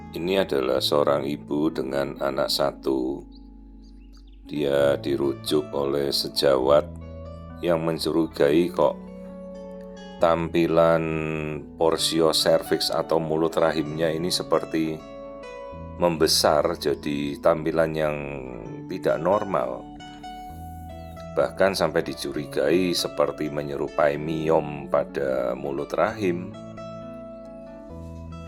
Ini adalah seorang ibu dengan anak satu. Dia dirujuk oleh sejawat yang mencurigai kok tampilan porsio cervix atau mulut rahimnya ini seperti membesar, jadi tampilan yang tidak normal. Bahkan sampai dicurigai seperti menyerupai miom pada mulut rahim.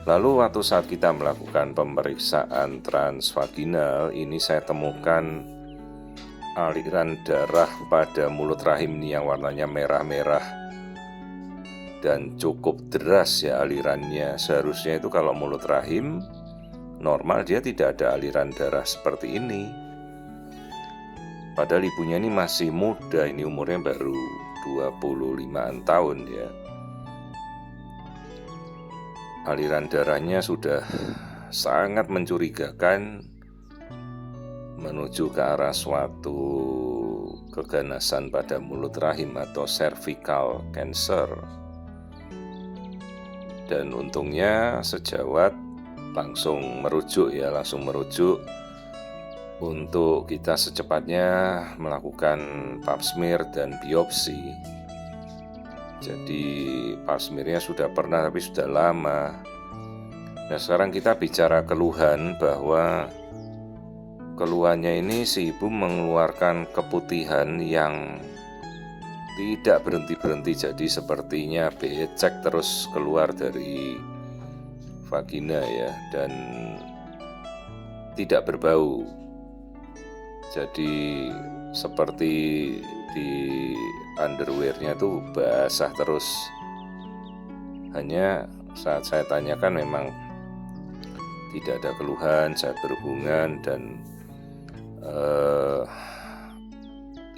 Lalu waktu saat kita melakukan pemeriksaan transvaginal, ini saya temukan aliran darah pada mulut rahim ini yang warnanya merah-merah dan cukup deras ya alirannya. Seharusnya itu kalau mulut rahim normal dia tidak ada aliran darah seperti ini. Padahal ibunya ini masih muda, ini umurnya baru 25-an tahun ya. Aliran darahnya sudah sangat mencurigakan menuju ke arah suatu keganasan pada mulut rahim atau cervical cancer. Dan untungnya sejawat langsung merujuk untuk kita secepatnya melakukan pap smear dan biopsi. Jadi pap smearnya sudah pernah tapi sudah lama. Nah sekarang kita bicara keluhan, bahwa keluhannya ini si ibu mengeluarkan keputihan yang tidak berhenti-berhenti. Jadi sepertinya becek terus keluar dari vagina ya, dan tidak berbau. Jadi seperti di underwearnya tuh basah terus. Hanya saat saya tanyakan memang tidak ada keluhan saat berhubungan dan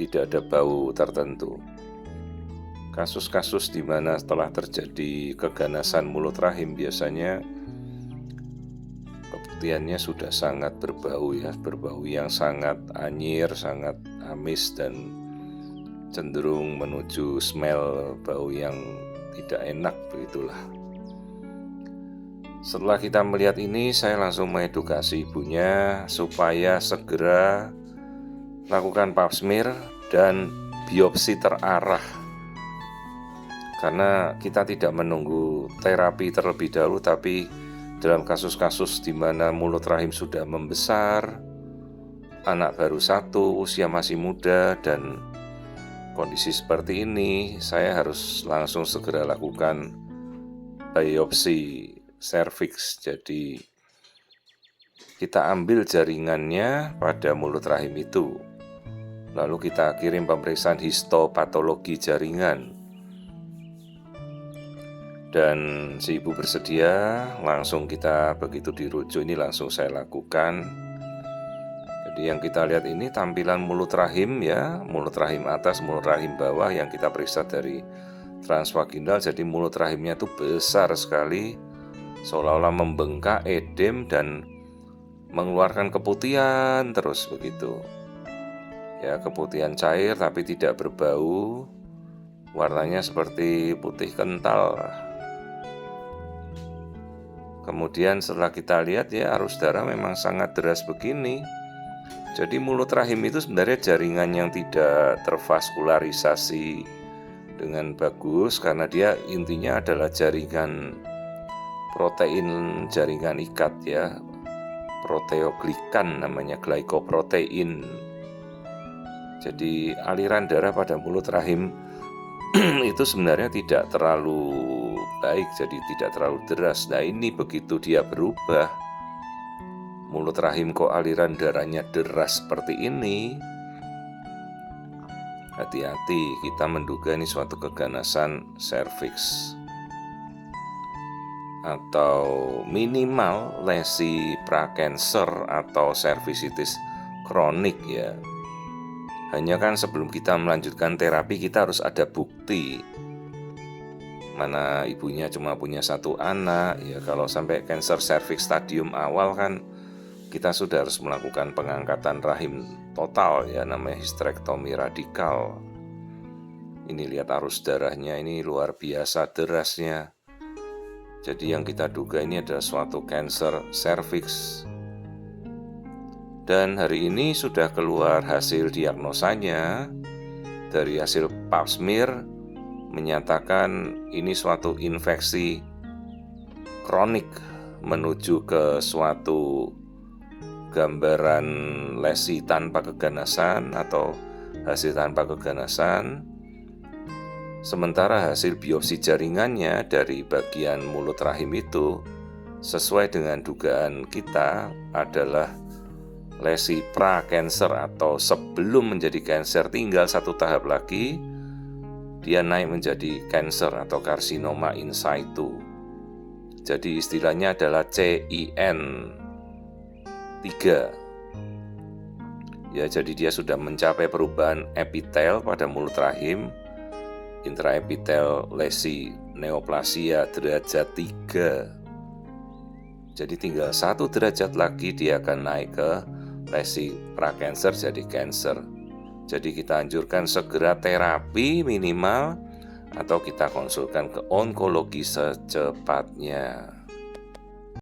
tidak ada bau tertentu. Kasus-kasus di mana setelah terjadi keganasan mulut rahim biasanya keputihannya sudah sangat berbau ya, berbau yang sangat anyir, sangat amis dan cenderung menuju smell bau yang tidak enak, begitulah. Setelah kita melihat ini, saya langsung mengedukasi ibunya supaya segera lakukan pap smear dan biopsi terarah. Karena kita tidak menunggu terapi terlebih dahulu, tapi dalam kasus-kasus di mana mulut rahim sudah membesar, anak baru satu, usia masih muda, dan kondisi seperti ini, saya harus langsung segera lakukan biopsi cervix. Jadi kita ambil jaringannya pada mulut rahim itu, lalu kita kirim pemeriksaan histopatologi jaringan. Dan si ibu bersedia, langsung kita begitu dirujuk ini langsung saya lakukan. Jadi yang kita lihat ini tampilan mulut rahim ya, mulut rahim atas, mulut rahim bawah yang kita periksa dari transvaginal. Jadi mulut rahimnya itu besar sekali, seolah-olah membengkak, edem dan mengeluarkan keputihan terus begitu. Ya, keputihan cair tapi tidak berbau, warnanya seperti putih kental. Kemudian setelah kita lihat ya, arus darah memang sangat deras begini. Jadi mulut rahim itu sebenarnya jaringan yang tidak tervaskularisasi dengan bagus, karena dia intinya adalah jaringan protein, jaringan ikat ya, proteoglikan namanya, glycoprotein. Jadi aliran darah pada mulut rahim itu sebenarnya tidak terlalu baik, jadi tidak terlalu deras. Nah ini begitu dia berubah, mulut rahim kok aliran darahnya deras seperti ini, hati-hati, kita menduga ini suatu keganasan cervix atau minimal lesi prakanker atau cervicitis kronik ya. Hanya kan sebelum kita melanjutkan terapi kita harus ada bukti. Mana ibunya cuma punya satu anak ya, kalau sampai kanker cervix stadium awal kan kita sudah harus melakukan pengangkatan rahim total ya, namanya histerektomi radikal. Ini lihat arus darahnya, ini luar biasa derasnya. Jadi yang kita duga ini adalah suatu kanker serviks. Dan hari ini sudah keluar hasil diagnosanya. Dari hasil pap smear menyatakan ini suatu infeksi kronik menuju ke suatu gambaran lesi tanpa keganasan atau hasil tanpa keganasan. Sementara hasil biopsi jaringannya dari bagian mulut rahim itu sesuai dengan dugaan kita adalah lesi pra-kanker atau sebelum menjadi kanker, tinggal satu tahap lagi dia naik menjadi kanker atau karsinoma in situ. Jadi istilahnya adalah CIN 3. Ya, jadi dia sudah mencapai perubahan epitel pada mulut rahim, intraepitel lesi neoplasia derajat 3. Jadi tinggal 1 derajat lagi dia akan naik ke lesi prakanker jadi kanker. Jadi kita anjurkan segera terapi minimal atau kita konsulkan ke onkologi secepatnya.